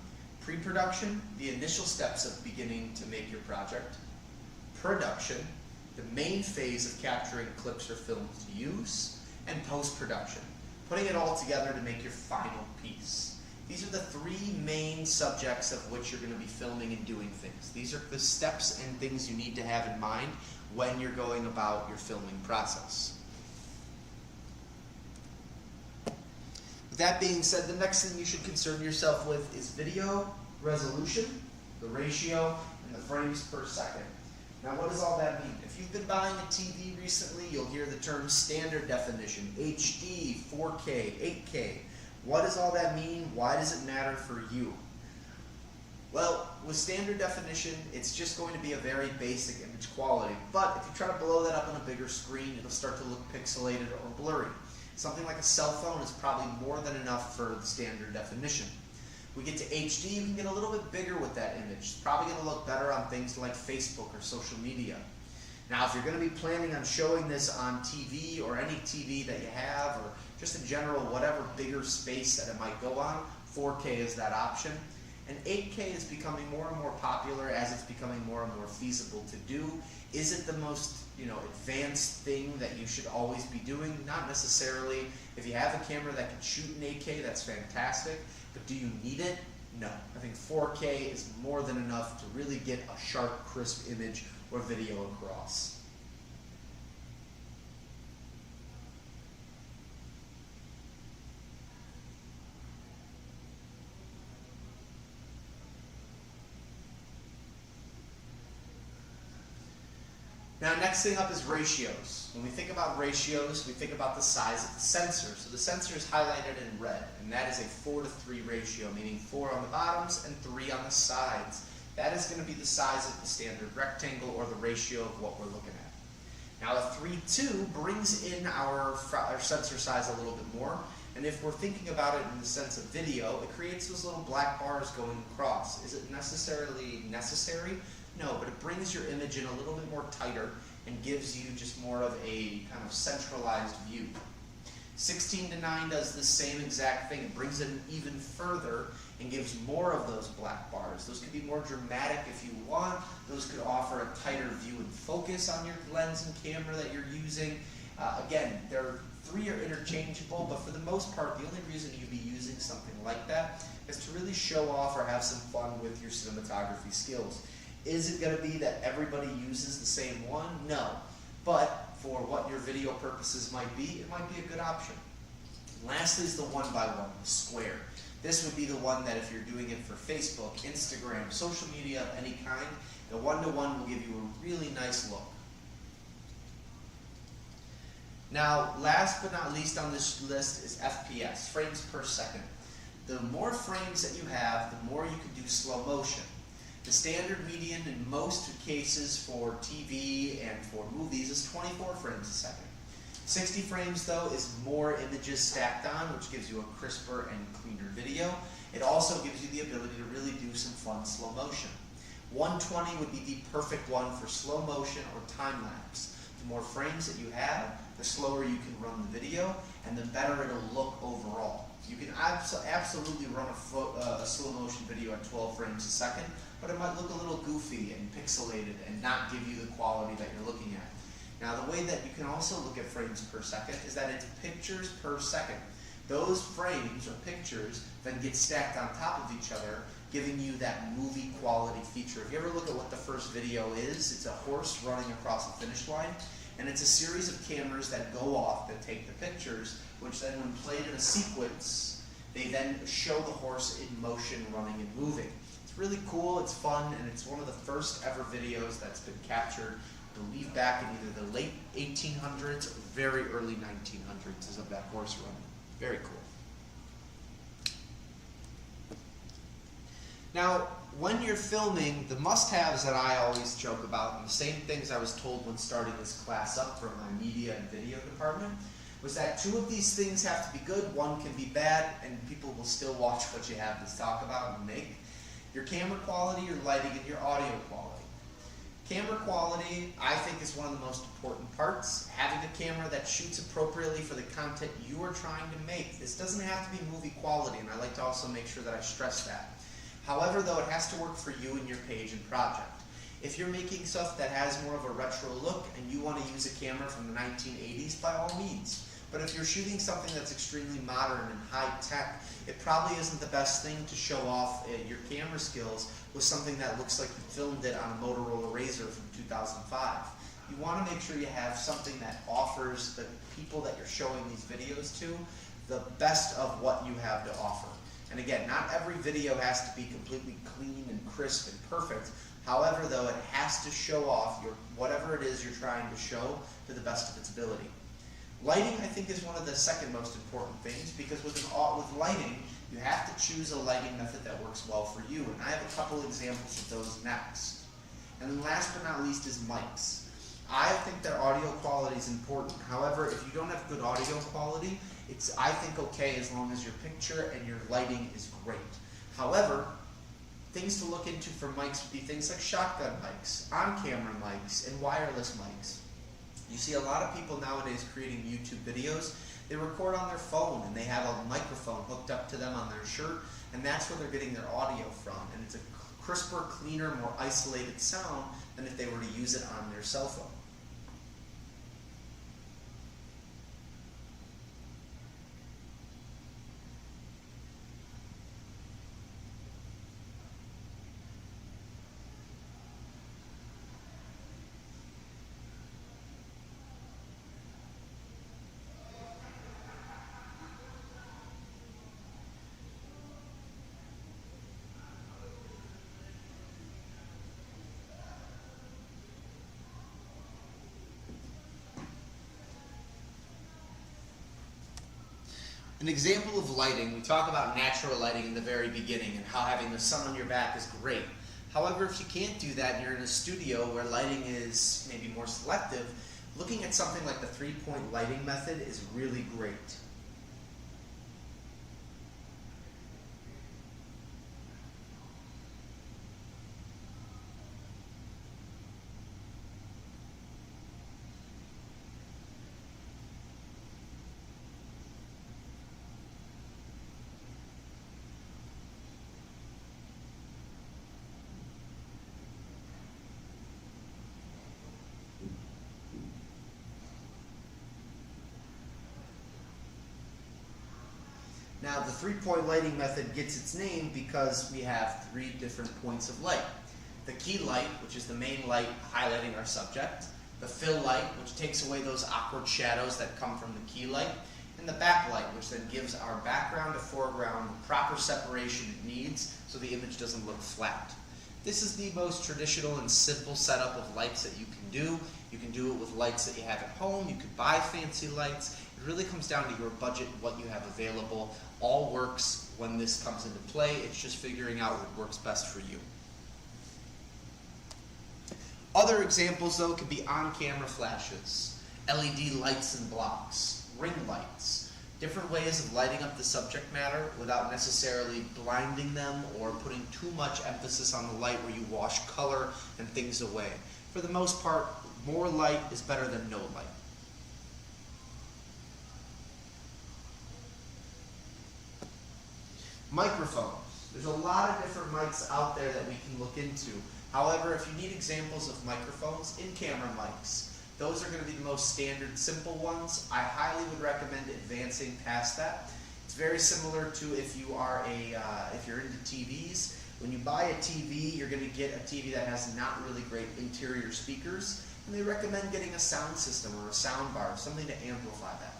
Pre-production, the initial steps of beginning to make your project. Production, the main phase of capturing clips or films to use. And post-production, putting it all together to make your final piece. These are the three main subjects of which you're going to be filming and doing things. These are the steps and things you need to have in mind when you're going about your filming process. With that being said, the next thing you should concern yourself with is video resolution, the ratio, and the frames per second. Now what does all that mean? If you've been buying a TV recently, you'll hear the term standard definition, HD, 4K, 8K. What does all that mean? Why does it matter for you? Well, with standard definition, it's just going to be a very basic image quality. But if you try to blow that up on a bigger screen, it'll start to look pixelated or blurry. Something like a cell phone is probably more than enough for the standard definition. We get to HD, you can get a little bit bigger with that image. It's probably going to look better on things like Facebook or social media. Now, if you're going to be planning on showing this on TV or any TV that you have, or just in general, whatever bigger space that it might go on, 4K is that option. And 8K is becoming more and more popular as it's becoming more and more feasible to do. Is it the most advanced thing that you should always be doing? Not necessarily. If you have a camera that can shoot in 8K, that's fantastic. But do you need it? No. I think 4K is more than enough to really get a sharp, crisp image or video across. Now, next thing up is ratios. When we think about ratios, we think about the size of the sensor. So the sensor is highlighted in red, and that is a 4:3 ratio, meaning 4 on the bottoms and 3 on the sides. That is going to be the size of the standard rectangle, or the ratio of what we're looking at. Now, a 3:2 brings in our sensor size a little bit more, and if we're thinking about it in the sense of video, it creates those little black bars going across. Is it necessarily necessary? No, but it brings your image in a little bit more tighter and gives you just more of a kind of centralized view. 16:9 does the same exact thing. It brings it in even further and gives more of those black bars. Those could be more dramatic if you want. Those could offer a tighter view and focus on your lens and camera that you're using. Again, three are interchangeable, but for the most part, the only reason you'd be using something like that is to really show off or have some fun with your cinematography skills. Is it going to be that everybody uses the same one? No. But for what your video purposes might be, it might be a good option. Lastly is the 1x1, the square. This would be the one that if you're doing it for Facebook, Instagram, social media of any kind, the 1:1 will give you a really nice look. Now, last but not least on this list is FPS, frames per second. The more frames that you have, the more you can do slow motion. The standard median in most cases for TV and for movies is 24 frames a second. 60 frames though is more images stacked on, which gives you a crisper and cleaner video. It also gives you the ability to really do some fun slow motion. 120 would be the perfect one for slow motion or time lapse. The more frames that you have, the slower you can run the video, and the better it'll look overall. You can absolutely run a slow motion video at 12 frames a second, but it might look a little goofy and pixelated and not give you the quality that you're looking at. Now, the way that you can also look at frames per second is that it's pictures per second. Those frames or pictures then get stacked on top of each other, giving you that movie quality feature. If you ever look at what the first video is, it's a horse running across a finish line, and it's a series of cameras that go off that take the pictures, which then when played in a sequence, they then show the horse in motion, running and moving. It's really cool, it's fun, and it's one of the first ever videos that's been captured, I believe back in either the late 1800s or very early 1900s is of that horse running. Very cool. Now, when you're filming, the must-haves that I always joke about, and the same things I was told when starting this class up from my media and video department, was that 2 of these things have to be good, 1 can be bad, and people will still watch what you have to talk about and make. Your camera quality, your lighting, and your audio quality. Camera quality, I think, is one of the most important parts. Having a camera that shoots appropriately for the content you are trying to make. This doesn't have to be movie quality, and I like to also make sure that I stress that. However, though, it has to work for you and your page and project. If you're making stuff that has more of a retro look and you want to use a camera from the 1980s, by all means. But if you're shooting something that's extremely modern and high-tech, it probably isn't the best thing to show off your camera skills with something that looks like you filmed it on a Motorola Razr from 2005. You want to make sure you have something that offers the people that you're showing these videos to the best of what you have to offer. And again, not every video has to be completely clean and crisp and perfect, However, though, it has to show off whatever it is you're trying to show to the best of its ability. Lighting, I think, is one of the second most important things, because with lighting, you have to choose a lighting method that works well for you, and I have a couple examples of those next. And then last but not least is mics. I think that audio quality is important. However, if you don't have good audio quality, it's, I think, okay as long as your picture and your lighting is great. However, things to look into for mics would be things like shotgun mics, on-camera mics, and wireless mics. You see a lot of people nowadays creating YouTube videos. They record on their phone and they have a microphone hooked up to them on their shirt, and that's where they're getting their audio from. And it's a crisper, cleaner, more isolated sound than if they were to use it on their cell phone. An example of lighting, we talk about natural lighting in the very beginning and how having the sun on your back is great. However, if you can't do that and you're in a studio where lighting is maybe more selective, looking at something like the three-point lighting method is really great. Now, the three-point lighting method gets its name because we have three different points of light. The key light, which is the main light highlighting our subject, the fill light, which takes away those awkward shadows that come from the key light, and the backlight, which then gives our background to foreground the proper separation it needs so the image doesn't look flat. This is the most traditional and simple setup of lights that you can do. You can do it with lights that you have at home. You could buy fancy lights. It really comes down to your budget, what you have available. All works when this comes into play. It's just figuring out what works best for you. Other examples, though, could be on-camera flashes, LED lights and blocks, ring lights, different ways of lighting up the subject matter without necessarily blinding them or putting too much emphasis on the light where you wash color and things away. For the most part, more light is better than no light. Microphones. There's a lot of different mics out there that we can look into. However, if you need examples of microphones, in-camera mics. Those are going to be the most standard, simple ones. I highly would recommend advancing past that. It's very similar to if you are if you're into TVs. When you buy a TV, you're going to get a TV that has not really great interior speakers, and they recommend getting a sound system or a sound bar, something to amplify that.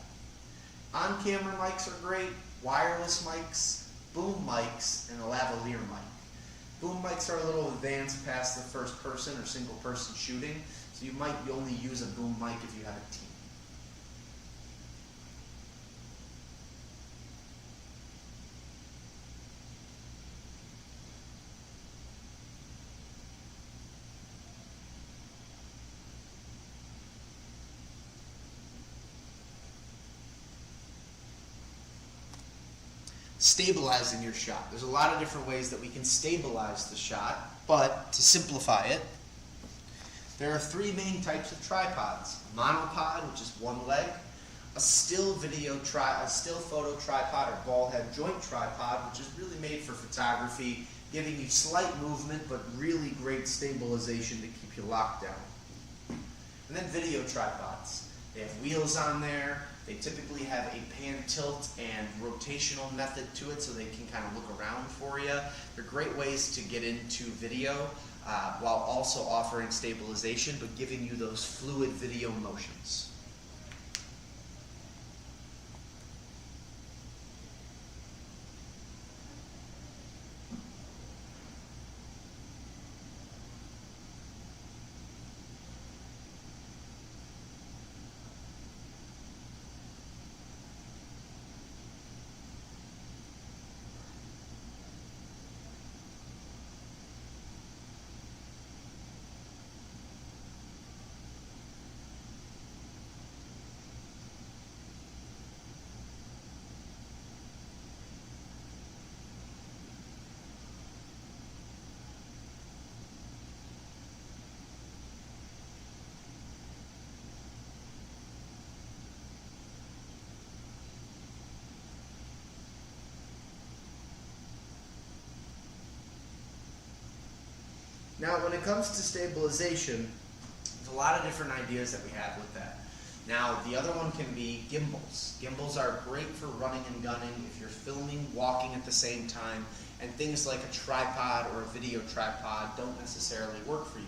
On-camera mics are great, wireless mics, boom mics, and a lavalier mic. Boom mics are a little advanced past the first person or single person shooting, so you might only use a boom mic if you have a team. Stabilizing your shot. There's a lot of different ways that we can stabilize the shot, but to simplify it, there are three main types of tripods. A monopod, which is one leg, a still photo tripod or ball head joint tripod, which is really made for photography, giving you slight movement but really great stabilization to keep you locked down. And then video tripods. They have wheels on there. They typically have a pan tilt and rotational method to it so they can kind of look around for you. They're great ways to get into video while also offering stabilization but giving you those fluid video motions. Now, when it comes to stabilization, there's a lot of different ideas that we have with that. Now, the other one can be gimbals. Gimbals are great for running and gunning if you're filming, walking at the same time, and things like a tripod or a video tripod don't necessarily work for you.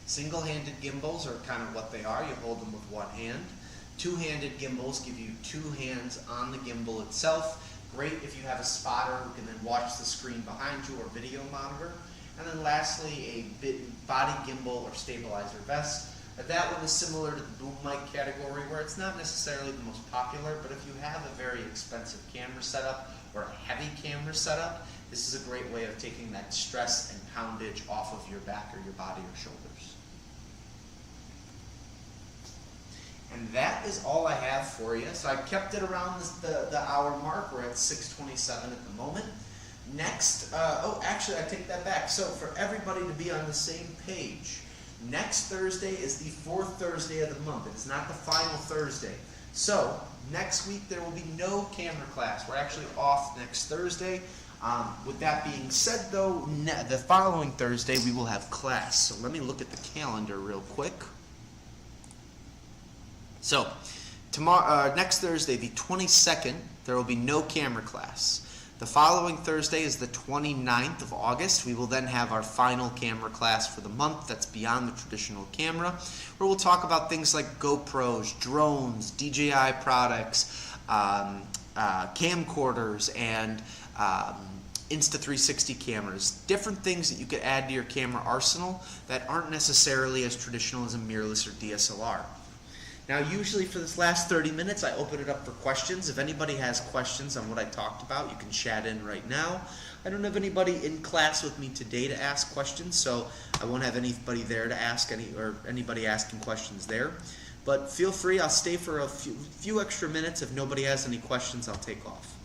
Single-handed gimbals are kind of what they are. You hold them with one hand. Two-handed gimbals give you two hands on the gimbal itself. Great if you have a spotter who can then watch the screen behind you or video monitor. And then lastly, a body gimbal or stabilizer vest. That one is similar to the boom mic category, where it's not necessarily the most popular, but if you have a very expensive camera setup or a heavy camera setup, this is a great way of taking that stress and poundage off of your back or your body or shoulders. And that is all I have for you. So I kept it around the hour mark. We're at 6:27 at the moment. Next, actually I take that back. So for everybody to be on the same page, next Thursday is the fourth Thursday of the month. It's not the final Thursday. So next week there will be no camera class. We're actually off next Thursday. With that being said though, the following Thursday we will have class. So let me look at the calendar real quick. So tomorrow, next Thursday, the 22nd, there will be no camera class. The following Thursday is the 29th of August. We will then have our final camera class for the month that's beyond the traditional camera, where we'll talk about things like GoPros, drones, DJI products, camcorders, and Insta360 cameras. Different things that you could add to your camera arsenal that aren't necessarily as traditional as a mirrorless or DSLR. Now, usually for this last 30 minutes, I open it up for questions. If anybody has questions on what I talked about, you can chat in right now. I don't have anybody in class with me today to ask questions, so I won't have anybody there to ask anybody asking questions there. But feel free, I'll stay for a few extra minutes. If nobody has any questions, I'll take off.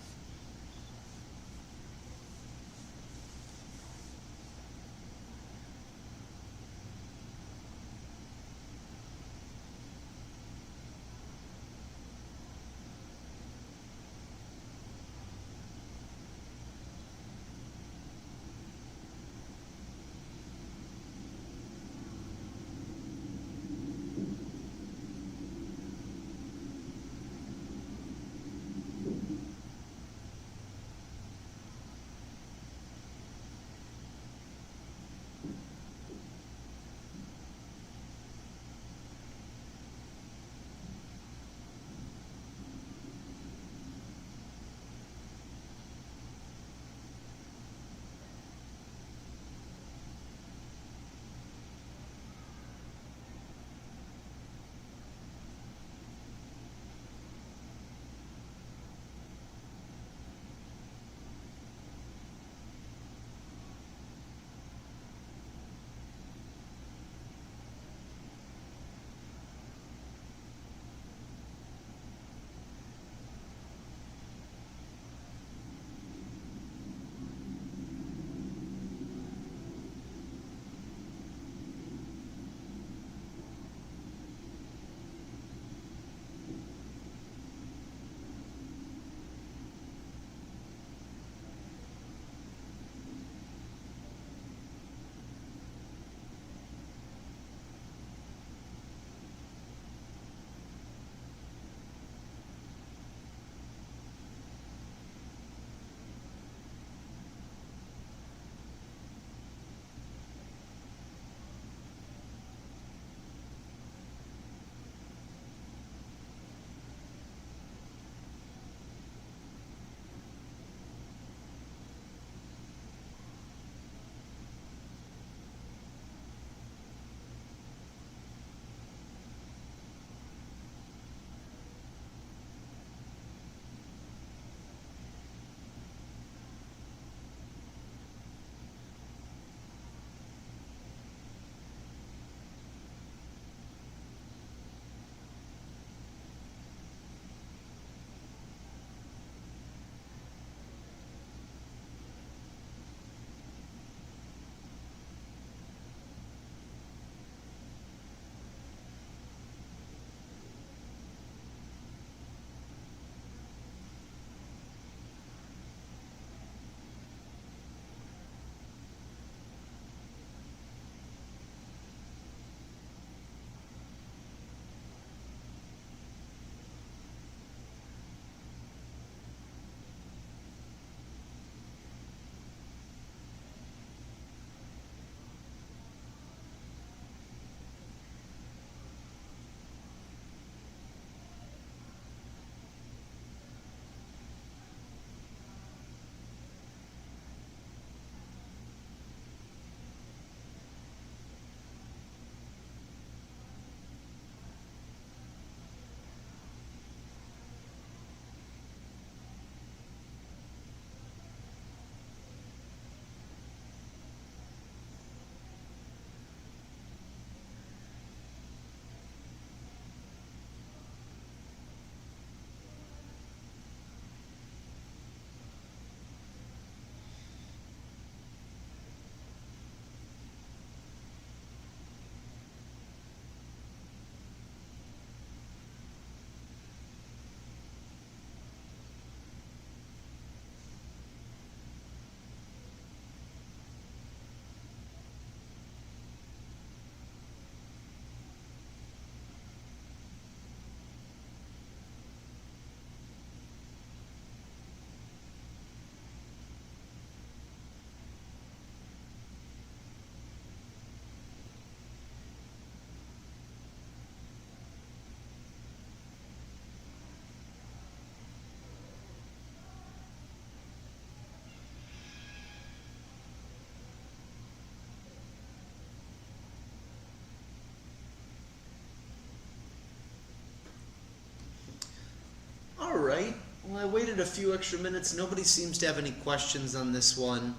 All right. Well, I waited a few extra minutes. Nobody seems to have any questions on this one.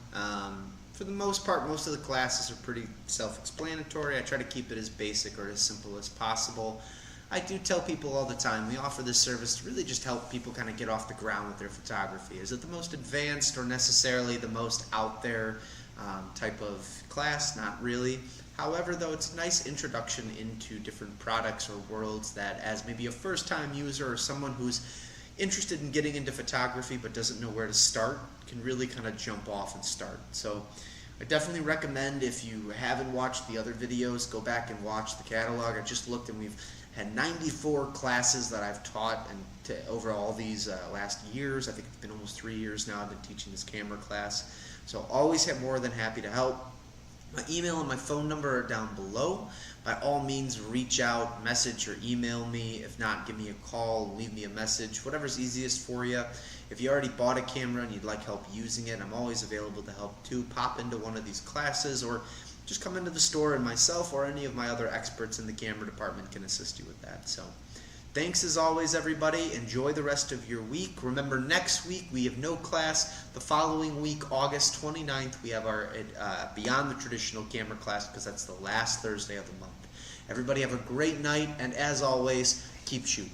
For the most part, most of the classes are pretty self-explanatory. I try to keep it as basic or as simple as possible. I do tell people all the time, we offer this service to really just help people kind of get off the ground with their photography. Is it the most advanced or necessarily the most out there type of class? Not really. However, though, it's a nice introduction into different products or worlds that, as maybe a first-time user or someone who's interested in getting into photography but doesn't know where to start, can really kind of jump off and start. So I definitely recommend, if you haven't watched the other videos, go back and watch the catalog. I just looked and we've had 94 classes that I've taught and over all these last years. I think it's been almost 3 years now I've been teaching this camera class. So always have more than happy to help. My email and my phone number are down below. By all means, reach out, message or email me. If not, give me a call, leave me a message, whatever's easiest for you. If you already bought a camera and you'd like help using it, I'm always available to help too. Pop into one of these classes or just come into the store and myself or any of my other experts in the camera department can assist you with that. So thanks as always, everybody. Enjoy the rest of your week. Remember, next week we have no class. The following week, August 29th, we have our Beyond the Traditional camera class, because that's the last Thursday of the month. Everybody have a great night, and as always, keep shooting.